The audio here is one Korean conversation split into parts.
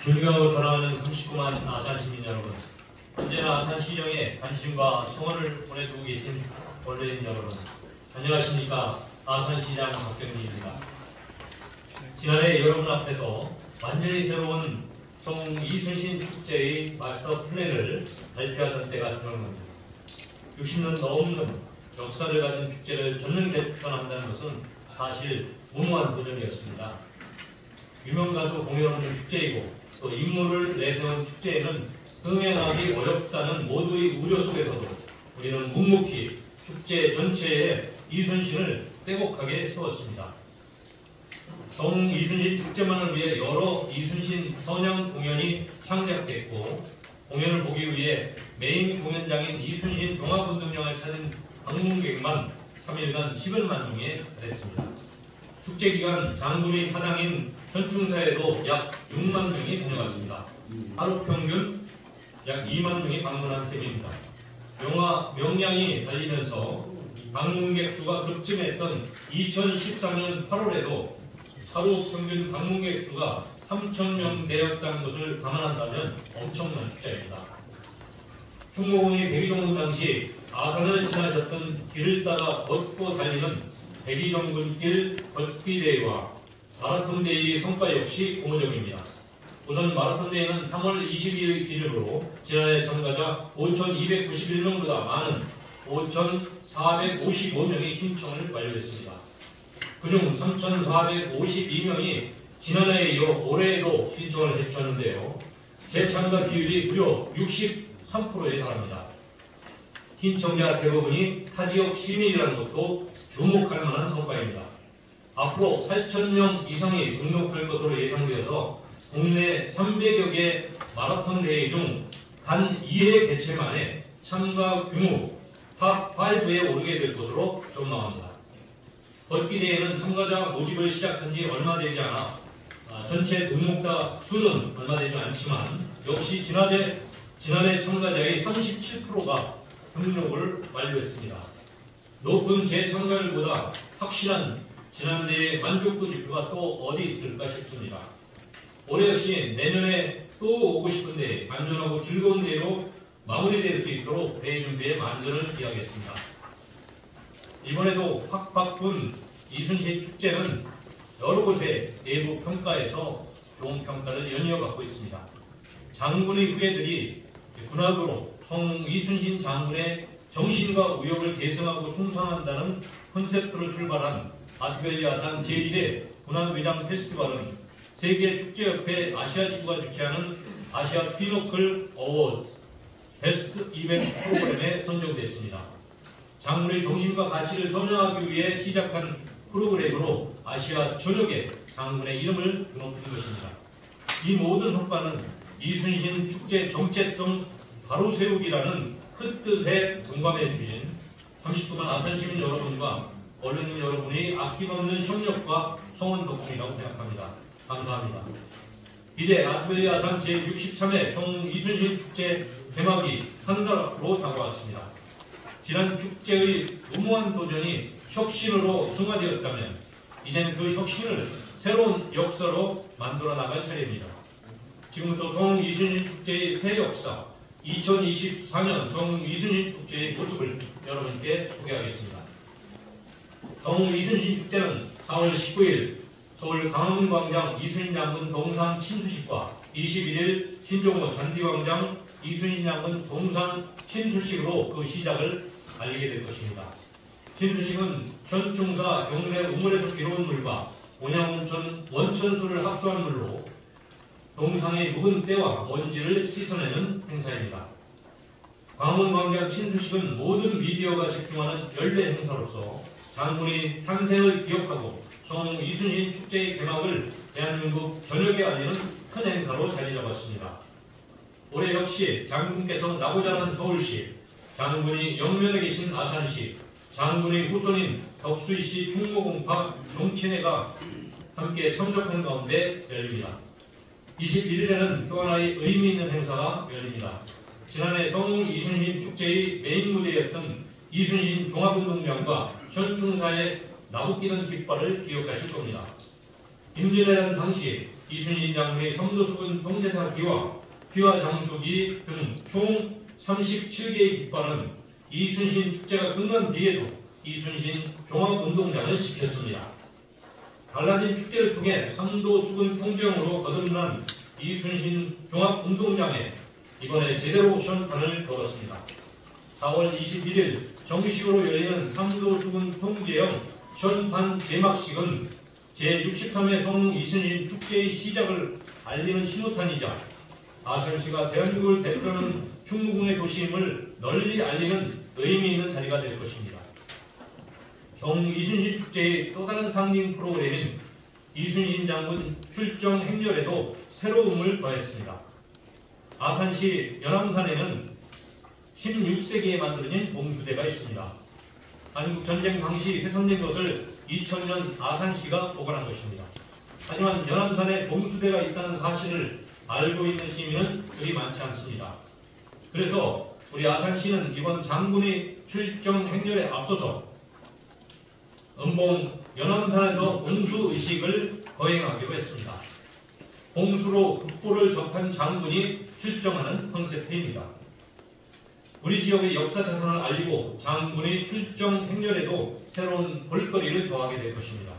존경하고 사랑하는 39만 아산 시민 여러분, 언제나 아산 시정에 관심과 성원을 보내주고 계신 원래인 여러분, 안녕하십니까. 아산시장 박경리입니다. 지난해 여러분 앞에서 완전히 새로운 성 이순신 축제의 마스터 플랜을 발표하던 때가 생각납니다. 60년 넘는 역사를 가진 축제를 전면 개편한다는 것은 사실 무모한 도전이었습니다. 유명 가수 공연하는 축제이고 또 인물을 내세운 축제에는 흥행하기 어렵다는 모두의 우려 속에서도 우리는 묵묵히 축제 전체에 이순신을 빼곡하게 세웠습니다. 성 이순신 축제만을 위해 여러 이순신 선양 공연이 창작됐고, 공연을 보기 위해 메인 공연장인 이순신 종합운동장을 찾은 방문객만 3일간 11만 명에 달했습니다. 축제 기간 장군의 사당인 현충사에도 약 6만 명이 다녀갔습니다. 하루 평균 약 2만 명이 방문한 셈입니다. 영화 명량이 달리면서 방문객 수가 급증했던 2013년 8월에도 하루 평균 방문객 수가 3,000명 내였다는 것을 감안한다면 엄청난 숫자입니다. 충무공이 백의정군 당시 아산을 지나셨던 길을 따라 걷고 달리는 백의정군길 걷기대회와 마라톤대회의 성과 역시 고무적입니다. 우선 마라톤대회는 3월 22일 기준으로 지난해 참가자 5,291명보다 많은 5,455명이 신청을 완료했습니다. 그중 3,452명이 지난해에 이어 올해에도 신청을 해주셨는데요. 재참가 비율이 무려 63%에 달합니다. 신청자 대부분이 타지역 시민이라는 것도 주목할 만한 성과입니다. 앞으로 8,000명 이상이 등록할 것으로 예상되어서 국내 300여 개 마라톤 대회 중 단 2회 개최 만에 참가 규모 탑5에 오르게 될 것으로 전망합니다. 걷기 대회는 참가자 모집을 시작한 지 얼마 되지 않아 전체 등록자 수는 얼마 되지 않지만 역시 지난해 참가자의 37%가 등록을 완료했습니다. 높은 재참가율보다 확실한 지난해의 만족도 지표가 또 어디 있을까 싶습니다. 올해 역시 내년에 또 오고 싶은데 안전하고 즐거운 대회로 마무리될 수 있도록 대회 준비에 만전을 기하겠습니다. 이번에도 확 바꾼 이순신 축제는 여러 곳의 내부 평가에서 좋은 평가를 연이어 받고 있습니다. 장군의 후예들이 군악으로 성 이순신 장군의 정신과 우역을 계승하고 숭상한다는 컨셉트로 출발한 아트밸리 아산 제1회 군악외장 페스티벌은 세계축제협회 아시아지부가 주최하는 아시아 피노클 어워드 베스트 이벤트 프로그램에 선정됐습니다. 장군의 정신과 가치를 선양하기 위해 시작한 프로그램으로 아시아 전역에 장군의 이름을 드높인 것입니다. 이 모든 성과는 이순신 축제 정체성 바로 세우기라는 큰 뜻에 동감해 주신 39만 아산시민 여러분과 언론인 여러분의 아낌없는 협력과 성원 덕분이라고 생각합니다. 감사합니다. 이제 아트밸리 아산 제63회 성 이순신 축제 개막이 한 달 앞으로 다가왔습니다. 지난 축제의 무모한 도전이 혁신으로 승화되었다면 이제는 그 혁신을 새로운 역사로 만들어 나갈 차례입니다. 지금부터 성 이순신 축제의 새 역사 2024년 성 이순신 축제의 모습을 여러분께 소개하겠습니다. 성 이순신 축제는 4월 19일 서울 강화문광장 이순신 장군 동상 친수식과 21일 신종호 잔디광장 이순신 장군 동상 친수식으로 그 시작을 알리게 될 것입니다. 친수식은 현충사 경내 우물에서 기러온 물과 온양온천 원천수를 합수한 물로 동상의 묵은 때와 먼지를 씻어내는 행사입니다. 광화문광장 친수식은 모든 미디어가 집중하는 연례 행사로서 장군의 탄생을 기억하고 성 이순신 축제의 개막을 대한민국 전역에 알리는 큰 행사로 자리 잡았습니다. 올해 역시 장군께서 나고자 하는 서울시, 장군이 영면에 계신 아산시, 장군의 후손인 덕수이시 충무공파 종친회가 함께 참석한 가운데 열립니다. 21일에는 또 하나의 의미 있는 행사가 열립니다. 지난해 성 이순신 축제의 메인 무대였던 이순신 종합운동장과 현충사의 나부끼는 깃발을 기억하실 겁니다. 임진왜란 당시 이순신 장군의 섬도수군 통제사 기와 비화 장수기 등 총 37개의 깃발은 이순신 축제가 끝난 뒤에도 이순신 종합운동장을 지켰습니다. 달라진 축제를 통해 삼도수군 통제형으로 거듭난 이순신 종합운동장에 이번에 제대로 시험판을 걸었습니다. 4월 21일 정식으로 열리는 삼도수군 통제형 시험판 개막식은 제63회 성웅 이순신 축제의 시작을 알리는 신호탄이자 아산시가 대한민국을 대표하는 충무공의 도시임을 널리 알리는 의미 있는 자리가 될 것입니다. 성웅 이순신 축제의 또 다른 상징 프로그램인 이순신 장군 출정 행렬에도 새로움을 더했습니다. 아산시 연암산에는 16세기에 만들어진 봉수대가 있습니다. 한국전쟁 당시 훼손된 것을 2000년 아산시가 보관한 것입니다. 하지만 연암산에 봉수대가 있다는 사실을 알고 있는 시민은 그리 많지 않습니다. 그래서 우리 아산시는 이번 장군의 출정 행렬에 앞서서 음봉 연암산에서 봉수의식을 거행하기로 했습니다. 봉수로 국보를 접한 장군이 출정하는 컨셉입니다. 우리 지역의 역사 자산을 알리고 장군의 출정 행렬에도 새로운 볼거리를 더하게 될 것입니다.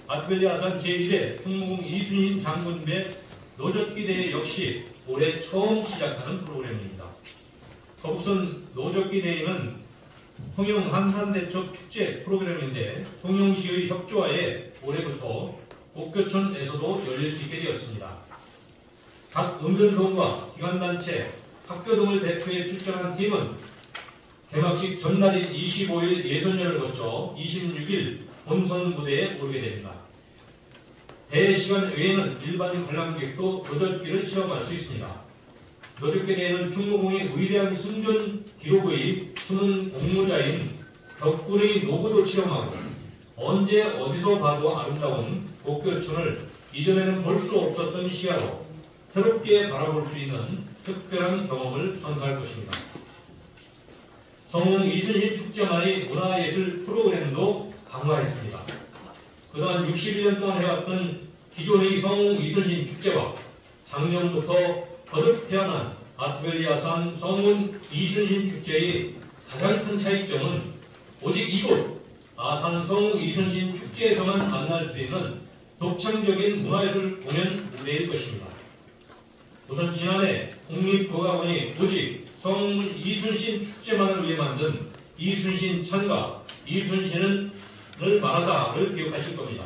아트밸리 아산 제1회 충무공 이순신 장군배 노젓기 대회 역시 올해 처음 시작하는 프로그램입니다. 거북선 노젓기 대회는 통영 한산대첩 축제 프로그램인데 통영시의 협조하에 올해부터 옥교촌에서도 열릴 수 있게 되었습니다. 각 은변동과 기관단체, 학교 등을 대표해 출전한 팀은 개막식 전날인 25일 예선전을 거쳐 26일 본선 무대에 오르게 됩니다. 대회 시간 외에는 일반 관람객도 노젓기를 체험할 수 있습니다. 노젓기 대회는 충무공의 위대한 승전 기록의 숨은 공모자인 격군의 노고도 체험하고 언제 어디서 봐도 아름다운 옥교촌을 이전에는 볼 수 없었던 시야로 새롭게 바라볼 수 있는 특별한 경험을 선사할 것입니다. 성웅 이순신 축제만의 문화예술 프로그램도 강화했습니다. 그동안 61년 동안 해왔던 기존의 성웅 이순신 축제와 작년부터 거듭 태어난 아트밸리 아산 성웅 이순신 축제의 가장 큰 차이점은 오직 이곳 아산 성웅 이순신 축제에서만 만날 수 있는 독창적인 문화예술 공연 무대일 것입니다. 우선 지난해 국립국악원이 오직 성웅 이순신 축제만을 위해 만든 이순신 찬가 이순신을 말하다를 기억하실 겁니다.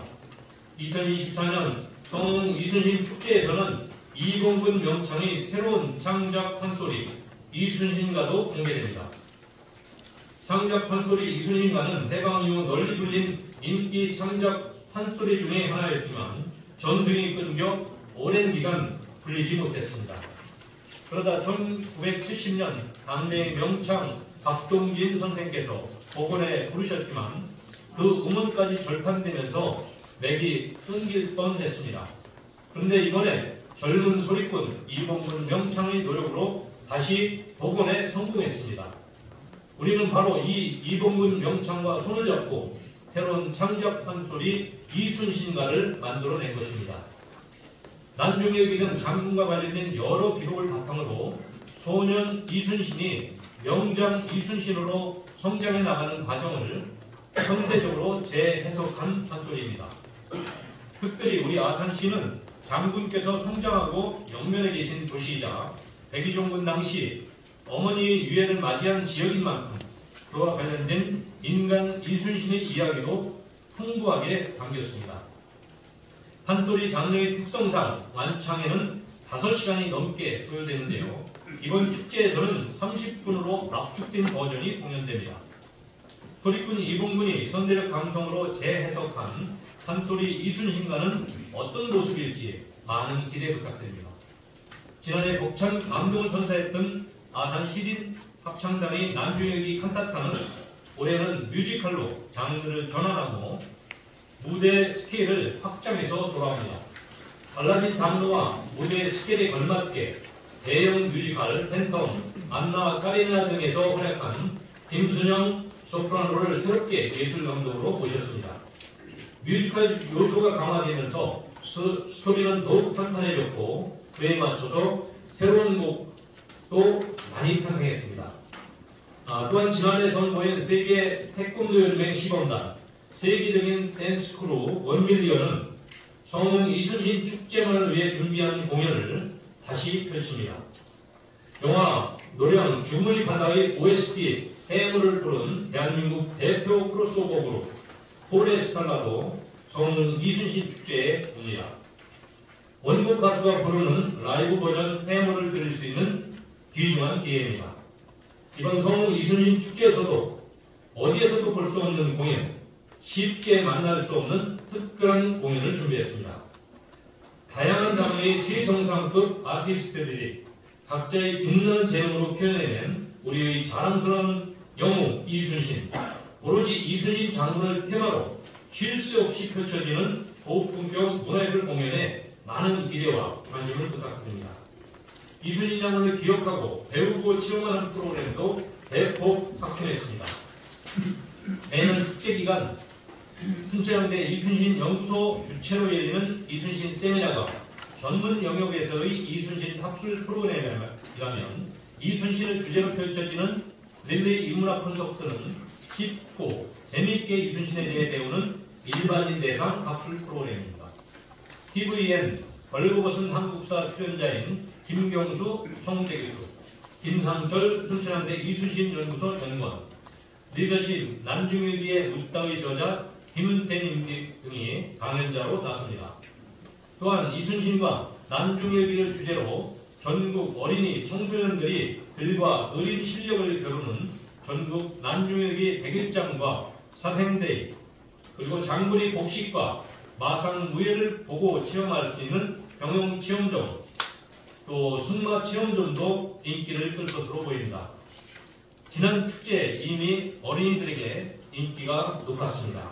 2024년 성웅 이순신 축제에서는 이봉근 명창의 새로운 창작 판소리 이순신가도 공개됩니다. 창작 판소리 이순신가는 해방 이후 널리 불린 인기 창작 판소리 중에 하나였지만 전승이 끊겨 오랜 기간 불리지 못했습니다. 그러다 1970년 당대의 명창 박동진 선생께서 복원에 부르셨지만 그 음원까지 절판되면서 맥이 끊길 뻔했습니다. 그런데 이번에 젊은 소리꾼 이봉근 명창의 노력으로 다시 복원에 성공했습니다. 우리는 바로 이 이봉근 명창과 손을 잡고 새로운 창작 판소리 이순신가를 만들어낸 것입니다. 난중에 비는 장군과 관련된 여러 기록을 바탕으로 소년 이순신이 명장 이순신으로 성장해 나가는 과정을 현대적으로 재해석한 판소리입니다. 특별히 우리 아산시는 장군께서 성장하고 영면에 계신 도시이자 백의종군 당시 어머니의 유해를 맞이한 지역인 만큼 그와 관련된 인간 이순신의 이야기도 풍부하게 담겼습니다. 판소리 장르의 특성상 완창에는 5시간이 넘게 소요되는데요. 이번 축제에서는 30분으로 압축된 버전이 공연됩니다. 소리꾼 이봉근이 현대적 감성으로 재해석한 판소리 이순신가는 어떤 모습일지 많은 기대 부탁드립니다. 지난해 벅찬 감동을 선사했던 아산 시린 합창단의 난중일기 칸타타는 올해는 뮤지컬로 장르를 전환하고 무대 스케일을 확장해서 돌아옵니다. 달라진 장르와 무대 스케일에 걸맞게 대형 뮤지컬, 팬텀, 안나, 카리나 등에서 활약한 김순영 소프라노를 새롭게 예술 감독으로 모셨습니다. 뮤지컬 요소가 강화되면서 스토리는 더욱 탄탄해졌고 그에 맞춰서 새로운 곡도 많이 탄생했습니다. 또한 지난해 선보인 세계 태권도 연맹 시범단 세계적인 댄스 크루 원밀리언은 성웅 이순신 축제만을 위해 준비한 공연을 다시 펼칩니다. 영화 노령 죽음의 바다의 OST 해물을 부른 대한민국 대표 크로스오버 그룹 포레스탈라도 성웅 이순신 축제에 옵니다. 원곡 가수가 부르는 라이브 버전 해물을 들을 수 있는 귀중한 기회입니다. 이번 성웅 이순신 축제에서도 어디에서도 볼 수 없는 공연, 쉽게 만날 수 없는 특별한 공연을 준비했습니다. 다양한 장르의 최정상급 아티스트들이 각자의 빛나는 재능으로 표현해낸 우리의 자랑스러운 영웅 이순신, 오로지 이순신 장군을 테마로 쉴 새 없이 펼쳐지는 고품격 문화예술 공연에 많은 기대와 관심을 부탁드립니다. 이순신 장군을 기억하고 배우고 체험하는 프로그램도 대폭 확충했습니다. 매년 축제 기간 순천향대 이순신 연구소 주최로 열리는 이순신 세미나가 전문 영역에서의 이순신 탑술 프로그램이라면 이순신을 주제로 펼쳐지는 릴레이 인문학 콘서트는 쉽고 재미있게 이순신에 대해 배우는 일반인 대상 탑술 프로그램입니다. TVN 벌거벗은 한국사 출연자인 김경수 성대 교수, 김상철 순천향대 이순신 연구소 연구원, 리더십 난중일기의 묻다의 저자 김은태님 등이 강연자로 나섭니다. 또한 이순신과 난중일기를 주제로 전국 어린이 청소년들이 글과 어린 실력을 겨루는 전국 난중일기 100일장과 사생대회, 그리고 장구리 복식과 마상무예를 보고 체험할 수 있는 경영체험점, 또 승마체험점도 인기를 끌 것으로 보입니다. 지난 축제 이미 어린이들에게 인기가 높았습니다.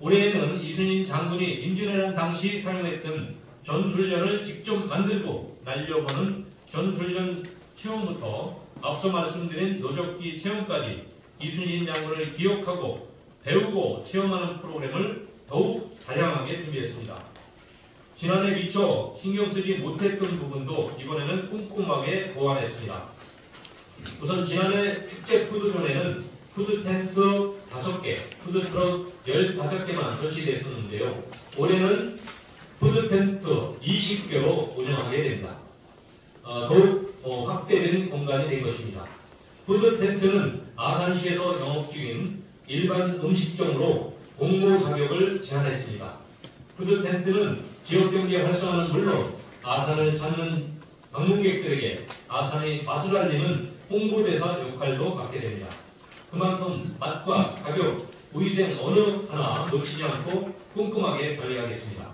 올해에는 이순신 장군이 임진왜란 당시 사용했던 전술련을 직접 만들고 날려보는 전술련 체험부터 앞서 말씀드린 노적기 체험까지 이순신 장군을 기억하고 배우고 체험하는 프로그램을 더욱 다양하게 준비했습니다. 지난해 미처 신경 쓰지 못했던 부분도 이번에는 꼼꼼하게 보완했습니다. 우선 지난해 축제 푸드존에는 푸드텐트 5개, 푸드트럭 15개만 설치됐었는데요. 올해는 푸드텐트 20개로 운영하게 됩니다. 더욱 확대된 공간이 된 것입니다. 푸드텐트는 아산시에서 영업 중인 일반 음식점으로 공모 자격을 제한했습니다. 푸드텐트는 지역경제 활성화는 물론 아산을 찾는 방문객들에게 아산의 맛을 알리는 홍보대사 역할도 맡게 됩니다. 그만큼 맛과 가격, 위생 어느 하나 놓치지 않고 꼼꼼하게 관리하겠습니다.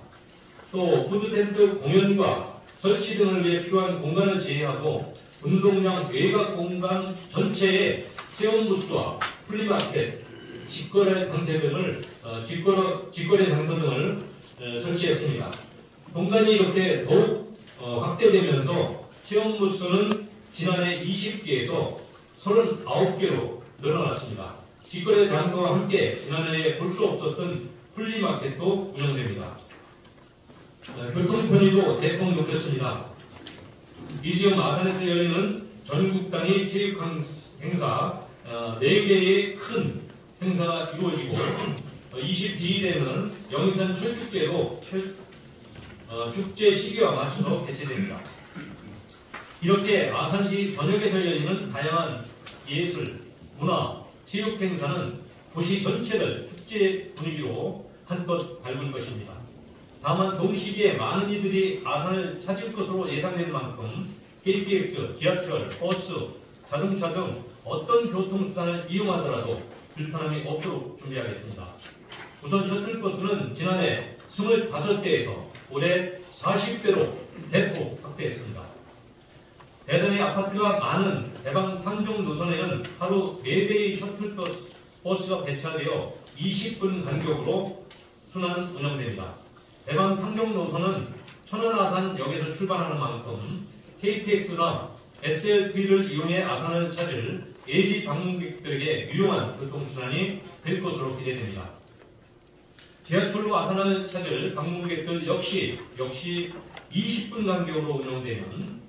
또 푸드텐트 공연과 설치 등을 위해 필요한 공간을 제외하고 운동장 외곽 공간 전체에 체험 부스와 플리마켓, 직거래 장터 등을 설치했습니다. 공간이 이렇게 더욱 확대되면서 체험 부스는 지난해 20개에서 39개로 늘어났습니다. 직거래 장터와 함께 지난해에 볼 수 없었던 플리마켓도 운영됩니다. 교통 편의도 대폭 높였습니다. 이 지역 아산에서 열리는 전국 단위 체육 행사 4개의 큰 행사가 이루어지고 22일에는 영산 철축제도 축제 시기와 맞춰서 개최됩니다. 이렇게 아산시 전역에서 열리는 다양한 예술, 문화, 체육 행사는 도시 전체를 축제 분위기로 한껏 밟을 것입니다. 다만 동시기에 많은 이들이 아산을 찾을 것으로 예상된 만큼 KTX, 지하철, 버스, 자동차 등 어떤 교통수단을 이용하더라도 불편함이 없도록 준비하겠습니다. 우선 셔틀버스는 지난해 25대에서 올해 40대로 대폭 확대했습니다. 대단히 아파트가 많은 대방 탕종 노선에는 하루 4대의 셔틀버스가 배차되어 20분 간격으로 순환 운영됩니다. 대방 탕종 노선은 천안아산역에서 출발하는 만큼 KTX나 SLT를 이용해 아산을 찾을 예지 방문객들에게 유용한 교통수단이 될 것으로 기대됩니다. 지하철로 아산을 찾을 방문객들 역시 20분 간격으로 운영되는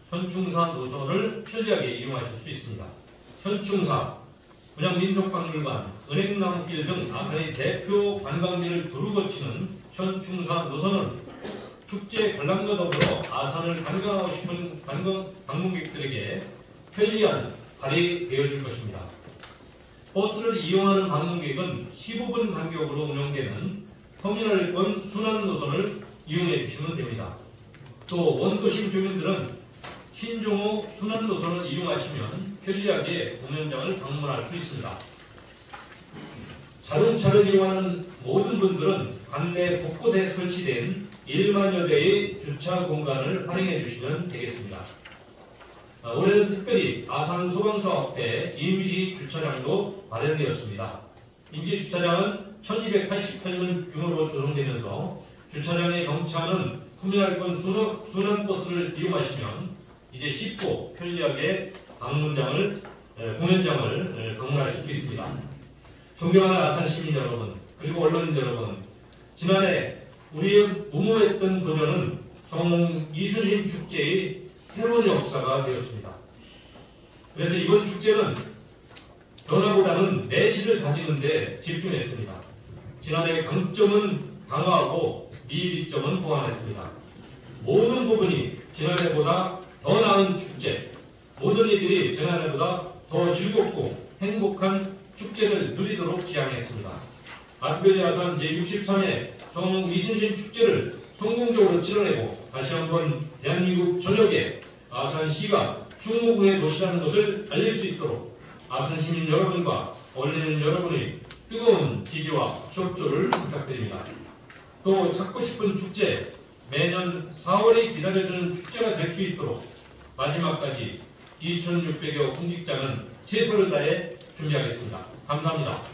현충사 노선을 편리하게 이용하실 수 있습니다. 현충사, 분양민속박물관, 은행나무길 등 아산의 대표 관광지를 두루 거치는 현충사 노선은 축제 관람과 더불어 아산을 관광하고 싶은 방문객들에게 편리한 발이 되어줄 것입니다. 버스를 이용하는 방문객은 15분 간격으로 운영되는 터미널권 순환 노선을 이용해 주시면 됩니다. 또 원도심 주민들은 신종호 순환 노선을 이용하시면 편리하게 공연장을 방문할 수 있습니다. 자동차를 이용하는 모든 분들은 관내 곳곳에 설치된 1만여 대의 주차 공간을 활용해 주시면 되겠습니다. 올해는 특별히 아산 소방서 앞에 임시 주차장도 마련되었습니다. 임시 주차장은 1288명 규모로 조성되면서 주차장에 정차하는 터미널권 순환 버스를 이용하시면 이제 쉽고 편리하게 공연장을 방문하실 수 있습니다. 존경하는 아산 시민 여러분, 그리고 언론인 여러분, 지난해 우리의 무모했던 도전은 성 이순신 축제의 새로운 역사가 되었습니다. 그래서 이번 축제는 변화보다는 내실을 다지는 데 집중했습니다. 지난해 강점은 강화하고 미비점은 보완했습니다. 모든 부분이 지난해보다 더 나은 축제, 모든 이들이 지난해보다 더 즐겁고 행복한 축제를 누리도록 지향했습니다. 아트베리 아산 제63회 성 이순신 축제를 성공적으로 치러내고 다시 한번 대한민국 전역에 아산시가 충무궁의 도시라는 것을 알릴 수 있도록 아산 시민 여러분과 언론인 여러분의 뜨거운 지지와 협조를 부탁드립니다. 또 찾고 싶은 축제, 매년 4월에 기다려주는 축제가 될 수 있도록 마지막까지 2,600여 공직자는 최선을 다해 준비하겠습니다. 감사합니다.